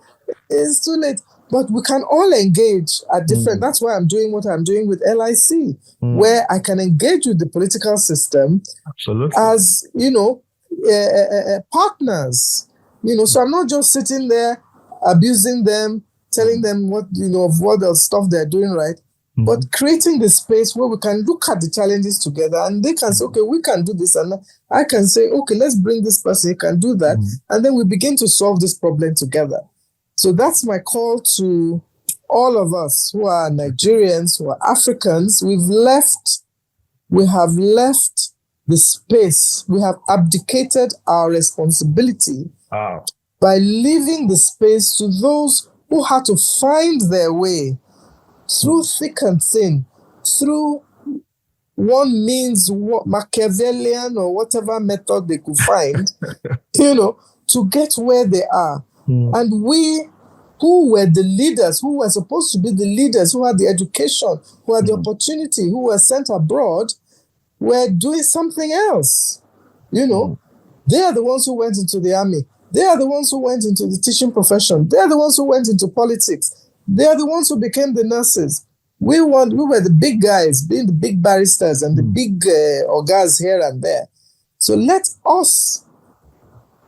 B: It's too late. But we can all engage at different. That's why I'm doing what I'm doing with LIC, where I can engage with the political system.
A: Absolutely.
B: As partners. So I'm not just sitting there abusing them, telling them what the stuff they're doing right, but creating the space where we can look at the challenges together, and they can say, okay, we can do this, and I can say, okay, let's bring this person, he can do that, and then we begin to solve this problem together. So that's my call to all of us who are Nigerians, who are Africans. We have left the space. We have abdicated our responsibility by leaving the space to those who had to find their way through thick and thin, through one means, Machiavellian or whatever method they could find, to get where they are. And we, who were the leaders, who were supposed to be the leaders, who had the education, who had the opportunity, who were sent abroad, were doing something else. They are the ones who went into the army. They are the ones who went into the teaching profession. They are the ones who went into politics. They are the ones who became the nurses. We were the big guys, being the big barristers and the big orgas here and there. So let us,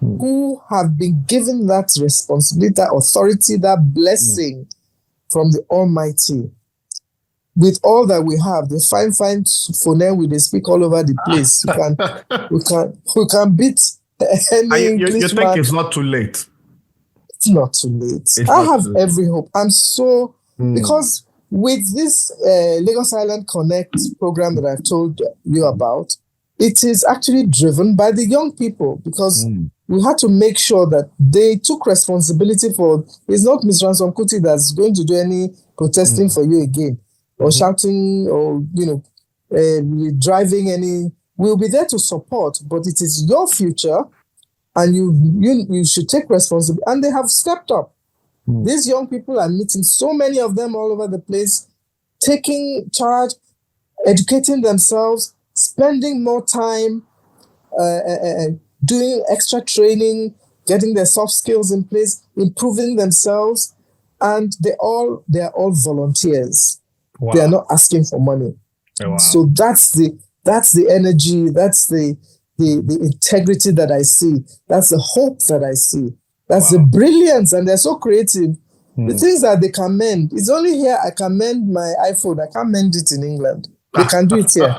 B: who have been given that responsibility, that authority, that blessing from the Almighty, with all that we have, the fine phoneme we speak all over the place. We can beat any English
A: You think it's not too late?
B: It's not too late. I have every hope. I'm so because with this Lagos Island Connect program that I've told you about, it is actually driven by the young people, because we had to make sure that they took responsibility for. It's not Ms. Ransome Kuti that's going to do any protesting for you again, or shouting, or driving any. We'll be there to support, but it is your future, and you should take responsibility. And they have stepped up. These young people are meeting, so many of them all over the place, taking charge, educating themselves, spending more time, doing extra training, getting their soft skills in place, improving themselves, and they are all volunteers. Wow. They are not asking for money. Oh, wow. So that's the energy, that's the integrity that I see, that's the hope that I see, that's the brilliance, and they're so creative. The things that they can mend. It's only here I can mend my iPhone. I can't mend it in England. They can do it here.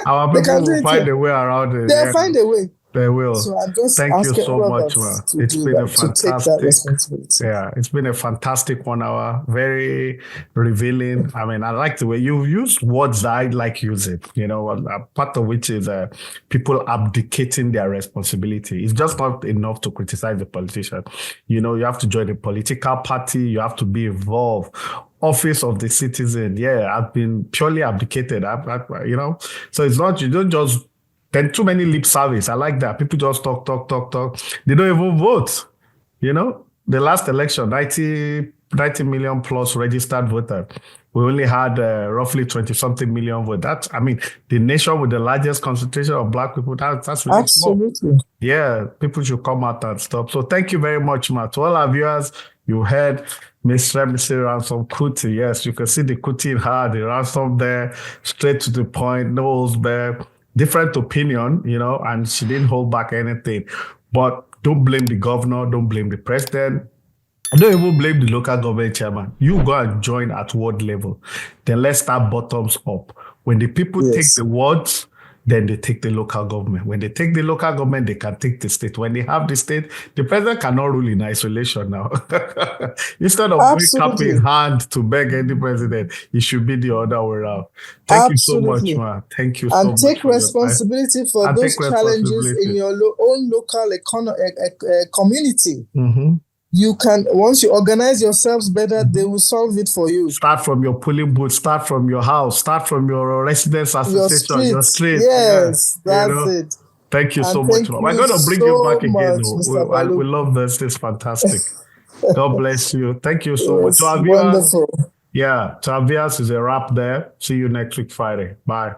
A: Our people will find a way around it.
B: They'll find a way.
A: They will.
B: So I'm just
A: Thank you so much, man. It's been a fantastic. It's been a fantastic 1 hour. Very revealing. I mean, I like the way you use words that I like using. Part of which is people abdicating their responsibility. It's just not enough to criticize the politician. You have to join a political party. You have to be involved. Office of the citizen. Yeah, I've been purely abdicated. So it's not, you don't just. Then too many lip service. I like that. People just talk. They don't even vote. The last election, 90 million plus registered voters. We only had roughly 20-something million votes. The nation with the largest concentration of Black people, that's really
B: absolutely
A: small. Yeah, people should come out and stop. So thank you very much, Matt. To all our viewers, you heard Miss Yemisi Ransome Kuti. Yes, you can see the Kuti in her, the Ransome there, straight to the point, no holds barred. Different opinion, and she didn't hold back anything. But don't blame the governor, don't blame the president. Don't even blame the local government chairman. You go and join at ward level. Then let's start bottoms up. When the people take the words, then they take the local government. When they take the local government, they can take the state. When they have the state, the president cannot rule in isolation now. Instead of going cap
B: Absolutely.
A: in hand to beg any president, it should be the other way around. Thank you so much,
B: Absolutely.
A: man. Thank you so
B: And
A: much
B: take
A: for your time.
B: responsibility for
A: And
B: those
A: take
B: challenges in
A: responsibility.
B: your own local community.
A: Mhm.
B: You can, once you organize yourselves better, they will solve it for you.
A: Start from your polling booth, start from your house, start from your residence association, your street.
B: Yes,
A: Yeah,
B: that's it.
A: Thank you
B: And
A: so
B: thank
A: much. We're
B: you
A: going to bring you
B: so
A: back again.
B: much, Mr.
A: We
B: Balu.
A: love this. It's fantastic. God bless you. Thank you so much.
B: It was wonderful.
A: Yeah, to our viewers is a wrap there. See you next week, Friday. Bye.